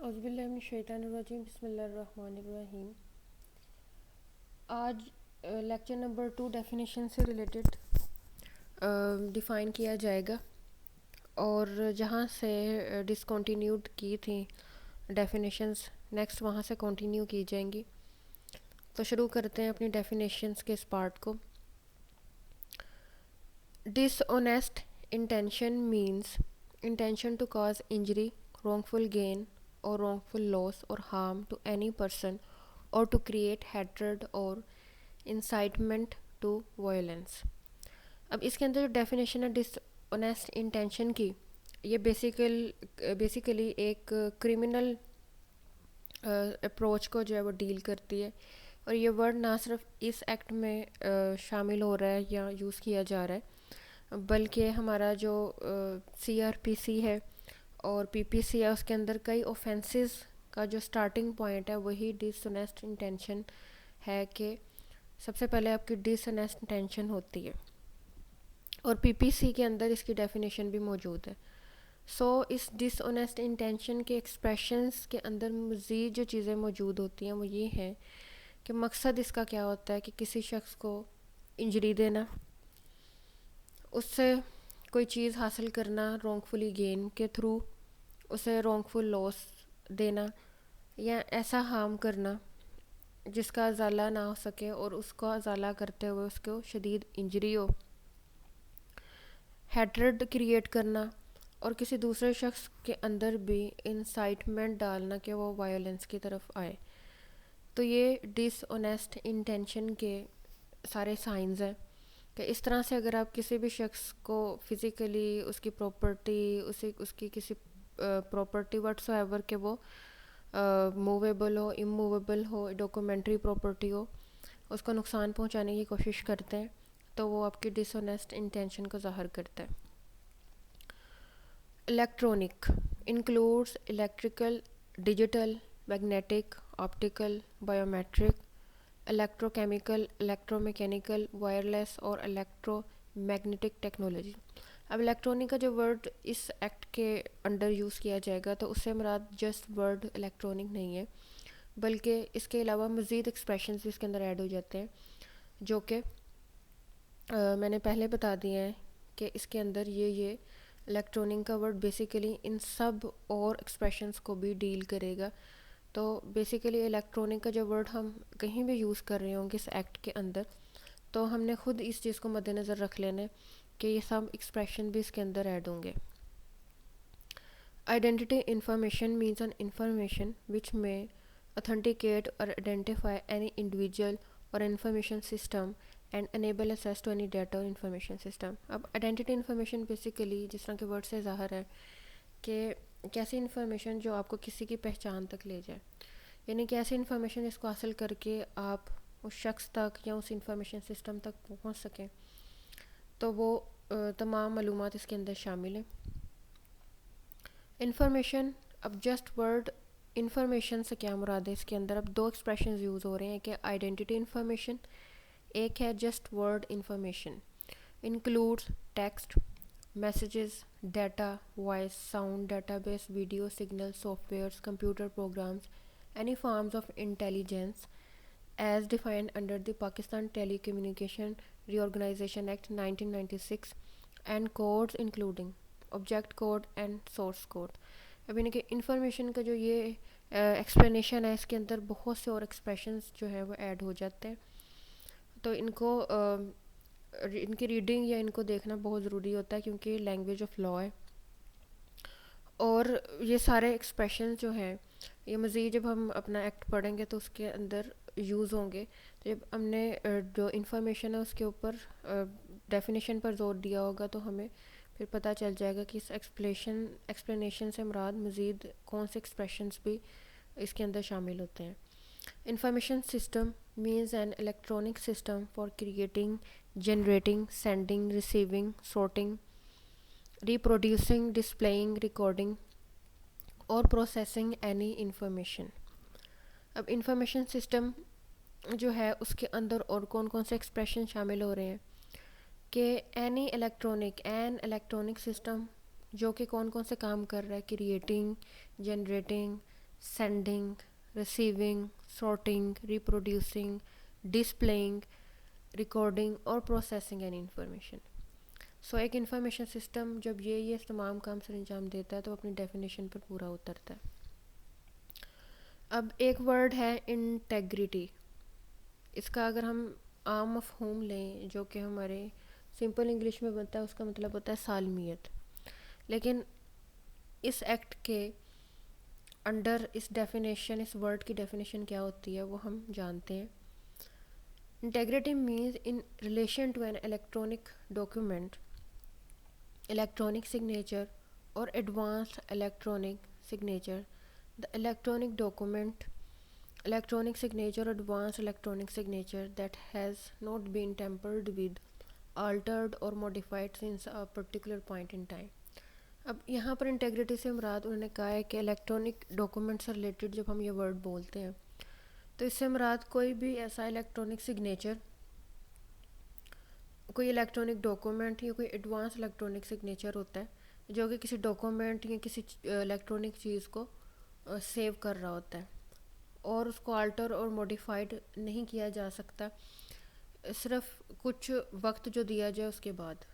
اعوذ باللہ من الشیطان الرجیم بسم اللہ الرحمن الرحیم۔ آج لیکچر نمبر 2 ڈیفینیشن سے ریلیٹڈ ڈیفائن کیا جائے گا، اور جہاں سے ڈسکنٹینیوڈ کی تھیں ڈیفینیشنز نیکسٹ وہاں سے کنٹینیو کی جائیں گی۔ تو شروع کرتے ہیں اپنی ڈیفینیشنز کے اس پارٹ کو۔ Dishonest intention means intention to cause injury, wrongful gain or wrongful loss or harm to any person or to create hatred or incitement to violence۔ اب اس کے اندر جو ڈیفینیشن ہے ڈس اونیسٹ انٹینشن کی، یہ basically ایک criminal approach کو جو ہے وہ ڈیل کرتی ہے، اور یہ ورڈ نہ صرف اس ایکٹ میں شامل ہو رہا ہے یا یوز کیا جا رہا ہے، بلکہ ہمارا جو CRPC ہے اور PPC ہے، اس کے اندر کئی اوفینسز کا جو سٹارٹنگ پوائنٹ ہے وہی ڈس اونیسٹ انٹینشن ہے، کہ سب سے پہلے آپ کی ڈس اونیسٹ انٹینشن ہوتی ہے، اور PPC کے اندر اس کی ڈیفینیشن بھی موجود ہے۔ اس ڈس اونیسٹ انٹینشن کے ایکسپریشنز کے اندر مزید جو چیزیں موجود ہوتی ہیں وہ یہ ہیں کہ مقصد اس کا کیا ہوتا ہے کہ کسی شخص کو انجری دینا، اس سے کوئی چیز حاصل کرنا wrongfully gain کے تھرو، اسے wrongful loss دینا، یا ایسا ہارم کرنا جس کا ازالہ نہ ہو سکے اور اس کو ازالہ کرتے ہوئے اس کو شدید انجری ہو، ہیٹرڈ کریٹ کرنا، اور کسی دوسرے شخص کے اندر بھی انسائٹمنٹ ڈالنا کہ وہ وائلنس کی طرف آئے۔ تو یہ ڈس اونیسٹ انٹینشن کے سارے سائنز ہیں، کہ اس طرح سے اگر آپ کسی بھی شخص کو فزیکلی اس کی پراپرٹی، اس کی کسی پراپرٹی وٹس ایور کہ وہ موویبل ہو، اموویبل ہو، ڈاکومنٹری پراپرٹی ہو، اس کو نقصان پہنچانے کی کوشش کرتے ہیں، تو وہ آپ کی ڈس اونیسٹ انٹینشن کو ظاہر کرتا ہے۔ Electronic includes electrical, digital, magnetic, optical, biometric, electro chemical, electro mechanical, wireless اور الیکٹرو میگنیٹک ٹیکنالوجی۔ اب الیکٹرونک کا جو ورڈ اس ایکٹ کے انڈر یوز کیا جائے گا تو اس سے مراد جسٹ ورڈ الیکٹرونک نہیں ہے، بلکہ اس کے علاوہ مزید ایکسپریشنز بھی اس کے اندر ایڈ ہو جاتے ہیں، جو کہ میں نے پہلے بتا دیے ہیں کہ اس کے اندر یہ الیکٹرونک کا ورڈ بیسیکلی ان سب اور ایکسپریشنز کو بھی ڈیل کرے گا۔ تو بیسیکلی الیکٹرونک کا جو ورڈ ہم کہیں بھی یوز کر رہے ہوں گے اس ایکٹ کے اندر، تو ہم نے خود اس چیز کو مد نظر رکھ لینا ہے کہ یہ سب ایکسپریشن بھی اس کے اندر ایڈ ہوں گے۔ Identity information means an information which may authenticate or identify any individual or information system and enable access to any data or information system۔ اب آئیڈینٹی انفارمیشن بیسیکلی جس طرح کے ورڈ سے ظاہر ہے کہ کیسی انفارمیشن جو آپ کو کسی کی پہچان تک لے جائے، یعنی کہ ایسی انفارمیشن جس کو حاصل کر کے آپ اس شخص تک یا اس انفارمیشن سسٹم تک پہنچ سکیں، تو وہ تمام معلومات اس کے اندر شامل ہیں۔ انفارمیشن، اب جسٹ ورڈ انفارمیشن سے کیا مراد ہے، اس کے اندر اب دو ایکسپریشنز یوز ہو رہے ہیں کہ آئیڈینٹی انفارمیشن، ایک ہے just word information, includes text, messages, data, voice, sound, database, video, signal, softwares, computer programs, any forms of intelligence as defined under the Pakistan Telecommunication Reorganization Act 1996 and codes including object code and source code۔ اب یعنی کہ information کا جو یہ explanation ہے، اس کے اندر بہت سے اور ایکسپریشنز جو ہے وہ ایڈ ہو جاتے ہیں، تو ان کی ریڈنگ یا ان کو دیکھنا بہت ضروری ہوتا ہے، کیونکہ لینگویج آف لا ہے، اور یہ سارے ایکسپریشن جو ہیں یہ مزید جب ہم اپنا ایکٹ پڑھیں گے تو اس کے اندر یوز ہوں گے۔ جب ہم نے جو انفارمیشن ہے اس کے اوپر ڈیفینیشن پر زور دیا ہوگا تو ہمیں پھر پتہ چل جائے گا کہ اس ایکسپلینیشن سے مراد مزید کون سے ایکسپریشنز بھی اس کے اندر شامل ہوتے ہیں۔ Information system means an electronic system for creating, generating, sending, receiving, sorting, reproducing, displaying, recording اور پروسیسنگ اینی انفارمیشن۔ اب انفارمیشن سسٹم جو ہے اس کے اندر اور کون کون سے ایکسپریشن شامل ہو رہے ہیں کہ این الیکٹرونک سسٹم جو کہ کون کون سے کام کر رہا ہے، creating, generating, sending, receiving, sorting, reproducing, displaying, recording اور processing any information. سو ایک انفارمیشن سسٹم جب یہ تمام کام سر انجام دیتا ہے تو اپنی ڈیفینیشن پر پورا اترتا ہے. اب ایک ورڈ ہے انٹیگریٹی. اس کا اگر ہم عام مفہوم لیں جو کہ ہمارے سمپل انگلش میں بنتا ہے، اس کا مطلب ہوتا ہے سالمیت. لیکن اس ایکٹ کے انڈر اس ڈیفینیشن، اس ورڈ کی ڈیفینیشن کیا ہوتی ہے وہ ہم جانتے ہیں. Integrity means in relation to an electronic document, electronic signature or advanced electronic signature. The electronic document, electronic signature or advanced electronic signature that has not been tampered with, altered or modified since a particular point in time. اب یہاں پر integrity سے مراد انہوں نے کہا ہے کہ electronic document سے related جب ہم یہ ورڈ بولتے ہیں تو اس سے مراد کوئی بھی ایسا الیکٹرانک سگنیچر، کوئی الیکٹرانک ڈاکومنٹ یا کوئی ایڈوانس الیکٹرانک سگنیچر ہوتا ہے جو کہ کسی ڈاکومنٹ یا کسی الیکٹرانک چیز کو سیو کر رہا ہوتا ہے اور اس کو آلٹر اور موڈیفائڈ نہیں کیا جا سکتا صرف کچھ وقت جو دیا جائے اس کے بعد.